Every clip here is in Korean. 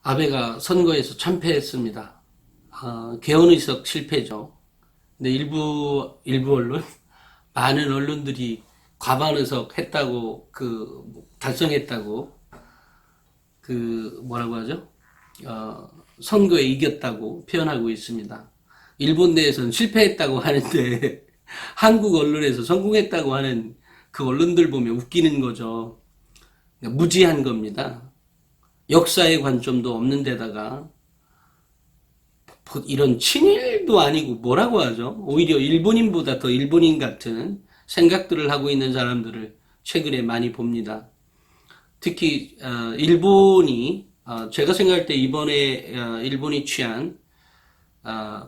아베가 선거에서 참패했습니다. 개헌의석 실패죠. 근데 일부 언론, 많은 언론들이 과반의석 했다고, 달성했다고, 뭐라고 하죠? 선거에 이겼다고 표현하고 있습니다. 일본 내에서는 실패했다고 하는데, 한국 언론에서 성공했다고 하는 그 언론들 보면 웃기는 거죠. 무지한 겁니다. 역사의 관점도 없는 데다가 이런 친일도 아니고 뭐라고 하죠? 오히려 일본인보다 더 일본인 같은 생각들을 하고 있는 사람들을 최근에 많이 봅니다. 특히 일본이 제가 생각할 때 이번에 일본이 취한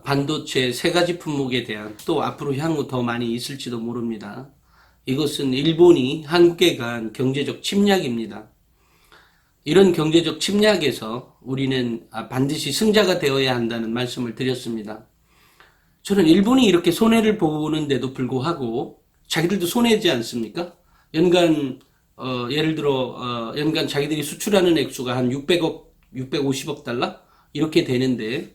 반도체 세 가지 품목에 대한 또 앞으로 향후 더 많이 있을지도 모릅니다. 이것은 일본이 한국에 간 경제적 침략입니다. 이런 경제적 침략에서 우리는 반드시 승자가 되어야 한다는 말씀을 드렸습니다. 저는 일본이 이렇게 손해를 보는데도 불구하고 자기들도 손해지 않습니까? 연간 예를 들어 연간 자기들이 수출하는 액수가 한 600억, 650억 달러 이렇게 되는데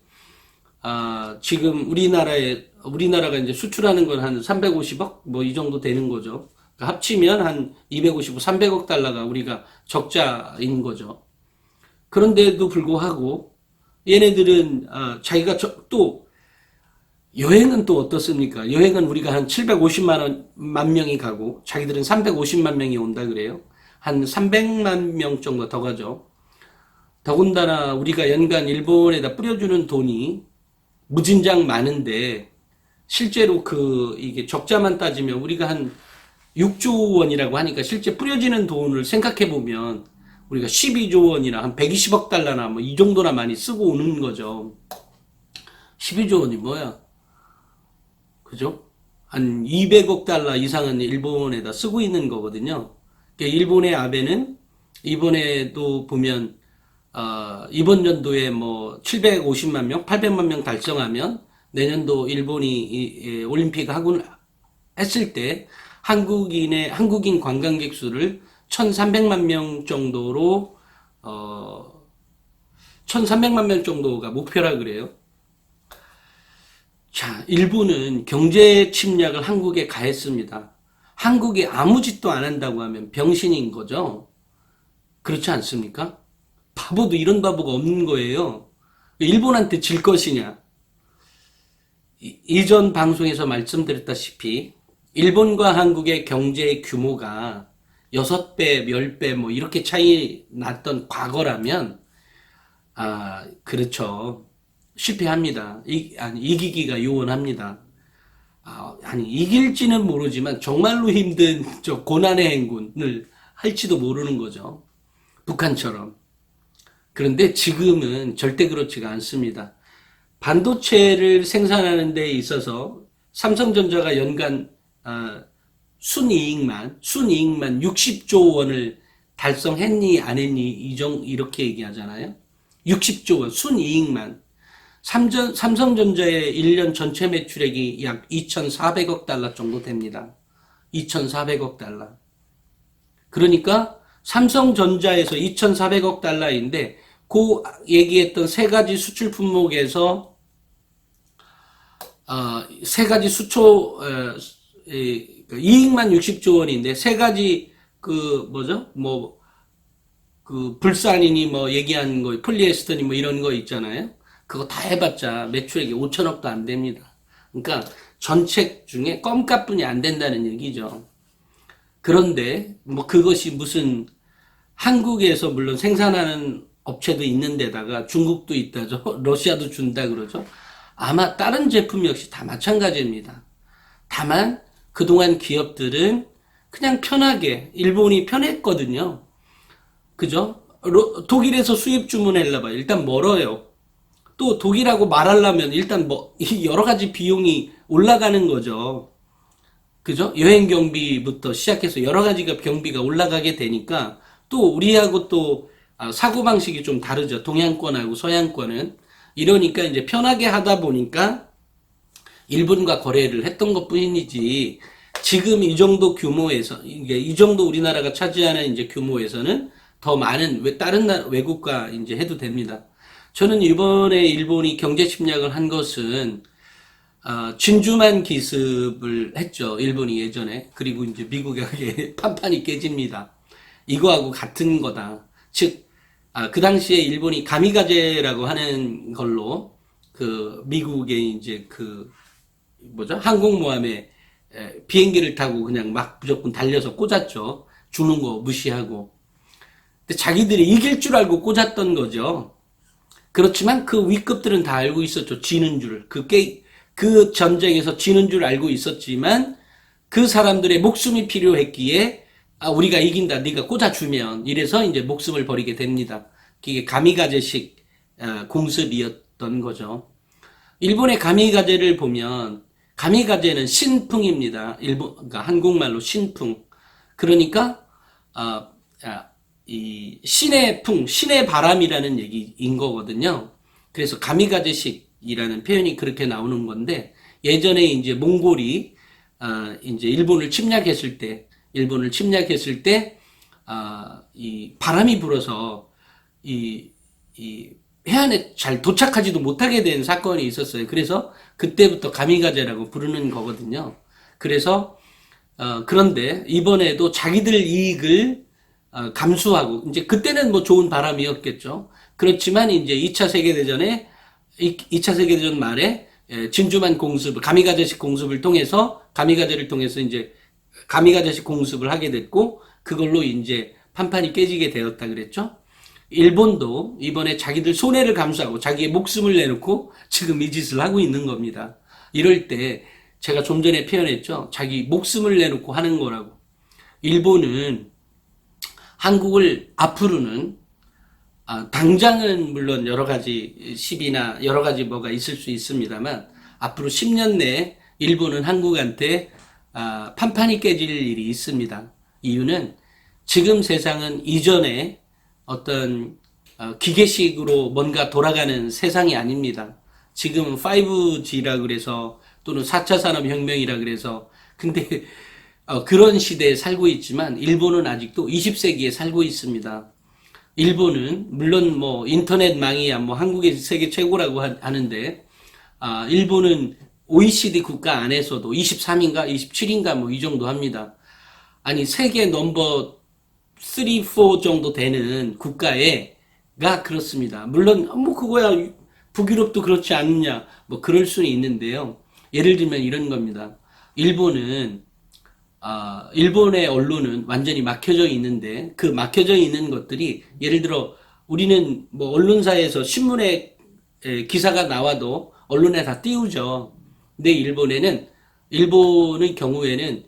지금 우리나라가 이제 수출하는 건 한 350억 뭐 이 정도 되는 거죠. 합치면 한 250억, 300억 달러가 우리가 적자인 거죠. 그런데도 불구하고 얘네들은 자기가 또 여행은 또 어떻습니까? 여행은 우리가 한 750만 명이 가고 자기들은 350만 명이 온다 그래요. 한 300만 명 정도 더 가죠. 더군다나 우리가 연간 일본에다 뿌려주는 돈이 무진장 많은데 실제로 이게 적자만 따지면 우리가 한 6조 원이라고 하니까 실제 뿌려지는 돈을 생각해 보면 우리가 12조 원이나 한 120억 달러나 뭐 이 정도나 많이 쓰고 오는 거죠. 12조 원이 뭐야? 그죠? 한 200억 달러 이상은 일본에다 쓰고 있는 거거든요. 그러니까 일본의 아베는 이번에도 보면 이번 연도에 뭐 750만 명, 800만 명 달성하면 내년도 일본이 올림픽 하고 했을 때 한국인 관광객 수를 1,300만 명 정도로 1,300만 명 정도가 목표라 그래요. 자, 일본은 경제 침략을 한국에 가했습니다. 한국이 아무 짓도 안 한다고 하면 병신인 거죠. 그렇지 않습니까? 바보도 이런 바보가 없는 거예요. 일본한테 질 것이냐? 이전 방송에서 말씀드렸다시피 일본과 한국의 경제 규모가 6배, 10배 뭐 이렇게 차이 났던 과거라면 그렇죠. 실패합니다. 이기기가 요원합니다. 이길지는 모르지만 정말로 힘든 고난의 행군을 할지도 모르는 거죠. 북한처럼. 그런데 지금은 절대 그렇지가 않습니다. 반도체를 생산하는 데 있어서 삼성전자가 연간 순이익만 60조 원을 달성했니 안 했니 이렇게 얘기하잖아요. 60조 원 순이익만 삼성전자의 1년 전체 매출액이 약 2,400억 달러 정도 됩니다. 2,400억 달러. 그러니까 삼성전자에서 2,400억 달러인데 그 얘기했던 세 가지 수출 품목에서 세 가지 이익만 60조 원인데 세 가지 불산이니 뭐 얘기한 거 폴리에스터니 뭐 이런 거 있잖아요. 그거 다 해봤자 매출액이 5천억도 안 됩니다. 그러니까 전책 중에 껌값뿐이 안 된다는 얘기죠. 그런데 뭐 그것이 무슨 한국에서 물론 생산하는 업체도 있는 데다가 중국도 있다죠. 러시아도 준다 그러죠. 아마 다른 제품 역시 다 마찬가지입니다. 다만 그동안 기업들은 그냥 편하게 일본이 편했거든요. 그죠? 독일에서 수입 주문하려면 일단 멀어요. 또 독일하고 말하려면 일단 뭐 여러 가지 비용이 올라가는 거죠. 그죠? 여행 경비부터 시작해서 여러 가지가 경비가 올라가게 되니까 또 우리하고 또 사고방식이 좀 다르죠. 동양권하고 서양권은. 이러니까 이제 편하게 하다 보니까 일본과 거래를 했던 것 뿐이지 지금 이 정도 규모에서 이 정도 우리나라가 차지하는 이제 규모에서는 더 많은 다른 외국과 이제 해도 됩니다. 저는 이번에 일본이 경제 침략을 한 것은 진주만 기습을 했죠. 일본이 예전에. 그리고 이제 미국에게 판판이 깨집니다. 이거하고 같은 거다. 즉, 그 당시에 일본이 가미가제라고 하는 걸로 그 미국의 이제 그 뭐죠? 항공모함에 비행기를 타고 그냥 막 무조건 달려서 꽂았죠. 주는 거 무시하고. 근데 자기들이 이길 줄 알고 꽂았던 거죠. 그렇지만 그 윗급들은 다 알고 있었죠. 지는 줄. 그 전쟁에서 지는 줄 알고 있었지만 그 사람들의 목숨이 필요했기에 우리가 이긴다. 네가 꽂아주면 이래서 이제 목숨을 버리게 됩니다. 이게 가미가제식 공습이었던 거죠. 일본의 가미가제를 보면 가미가제는 신풍입니다. 그러니까 한국말로 신풍. 그러니까 이 신의 풍, 신의 바람이라는 얘기인 거거든요. 그래서 가미가제식이라는 표현이 그렇게 나오는 건데 예전에 이제 몽골이 이제 일본을 침략했을 때 이 바람이 불어서 이 해안에 잘 도착하지도 못하게 된 사건이 있었어요. 그래서 그때부터 가미가제라고 부르는 거거든요. 그래서 그런데 이번에도 자기들 이익을 감수하고 이제 그때는 뭐 좋은 바람이었겠죠. 그렇지만 이제 2차 세계대전 말에 진주만 공습을 가미가제식 공습을 통해서 가미가제를 통해서 이제 가미가제식 공습을 하게 됐고 그걸로 이제 판판이 깨지게 되었다 그랬죠. 일본도 이번에 자기들 손해를 감수하고 자기의 목숨을 내놓고 지금 이 짓을 하고 있는 겁니다. 이럴 때 제가 좀 전에 표현했죠. 자기 목숨을 내놓고 하는 거라고. 일본은 한국을 앞으로는 당장은 물론 여러 가지 시비나 여러 가지 뭐가 있을 수 있습니다만 앞으로 10년 내에 일본은 한국한테 판판이 깨질 일이 있습니다. 이유는 지금 세상은 이전에 어떤 기계식으로 뭔가 돌아가는 세상이 아닙니다. 지금 5G라 그래서 또는 4차 산업혁명이라 그래서 근데 그런 시대에 살고 있지만 일본은 아직도 20세기에 살고 있습니다. 일본은 물론 뭐 인터넷망이야 뭐 한국의 세계 최고라고 하는데 일본은 OECD 국가 안에서도 23인가 27인가 뭐 이 정도 합니다. 아니 세계 넘버 3, 4 정도 되는 국가가 그렇습니다. 물론 뭐 그거야 북유럽도 그렇지 않느냐 뭐 그럴 수는 있는데요. 예를 들면 이런 겁니다. 일본의 언론은 완전히 막혀져 있는데 그 막혀져 있는 것들이 예를 들어 우리는 뭐 언론사에서 신문에 기사가 나와도 언론에 다 띄우죠. 근데 일본의 경우에는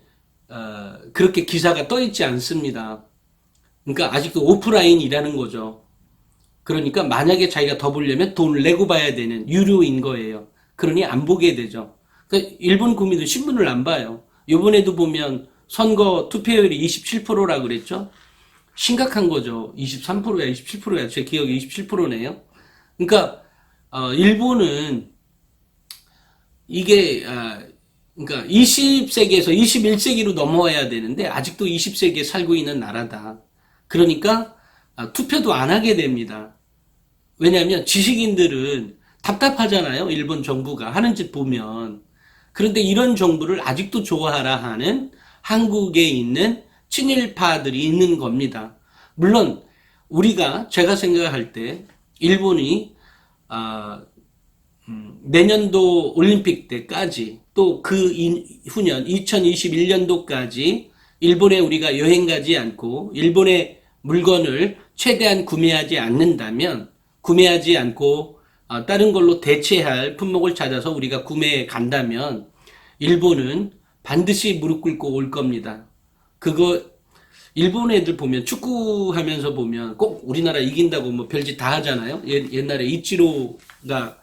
그렇게 기사가 떠 있지 않습니다. 그러니까 아직도 오프라인이라는 거죠. 그러니까 만약에 자기가 더 보려면 돈을 내고 봐야 되는 유료인 거예요. 그러니 안 보게 되죠. 그러니까 일본 국민들 신문을 안 봐요. 이번에도 보면 선거 투표율이 27%라 그랬죠. 심각한 거죠. 23%야, 27%야. 제 기억이 27%네요. 그러니까 일본은 이게 그러니까 20세기에서 21세기로 넘어와야 되는데 아직도 20세기에 살고 있는 나라다. 그러니까 투표도 안 하게 됩니다. 왜냐하면 지식인들은 답답하잖아요. 일본 정부가 하는 짓 보면. 그런데 이런 정부를 아직도 좋아하라 하는 한국에 있는 친일파들이 있는 겁니다. 물론 제가 생각할 때 일본이 내년도 올림픽 때까지 또 그 후년 2021년도까지 일본에 우리가 여행 가지 않고 일본의 물건을 최대한 구매하지 않고 다른 걸로 대체할 품목을 찾아서 우리가 구매해 간다면 일본은 반드시 무릎 꿇고 올 겁니다. 일본 애들 보면 축구하면서 보면 꼭 우리나라 이긴다고 뭐 별짓 다 하잖아요. 옛날에 이치로가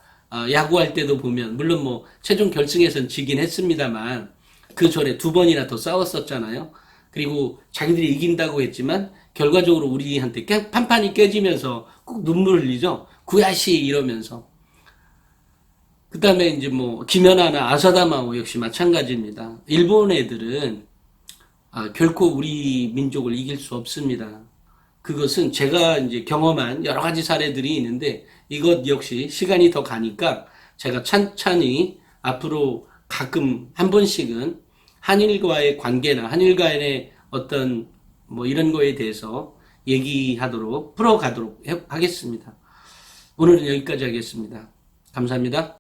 야구할 때도 보면 물론 뭐 최종 결승에선 지긴 했습니다만 그 전에 2번이나 더 싸웠었잖아요. 그리고 자기들이 이긴다고 했지만 결과적으로 우리한테 판판이 깨지면서 꼭 눈물 흘리죠. 구야시 이러면서. 그 다음에 이제 뭐 김연아나 아사다마오 역시 마찬가지입니다. 일본 애들은 결코 우리 민족을 이길 수 없습니다. 그것은 제가 이제 경험한 여러 가지 사례들이 있는데 이것 역시 시간이 더 가니까 제가 찬찬히 앞으로 가끔 한 번씩은 한일과의 관계나 한일 간의 어떤 뭐 이런 거에 대해서 얘기하도록 풀어가도록 하겠습니다. 오늘은 여기까지 하겠습니다. 감사합니다.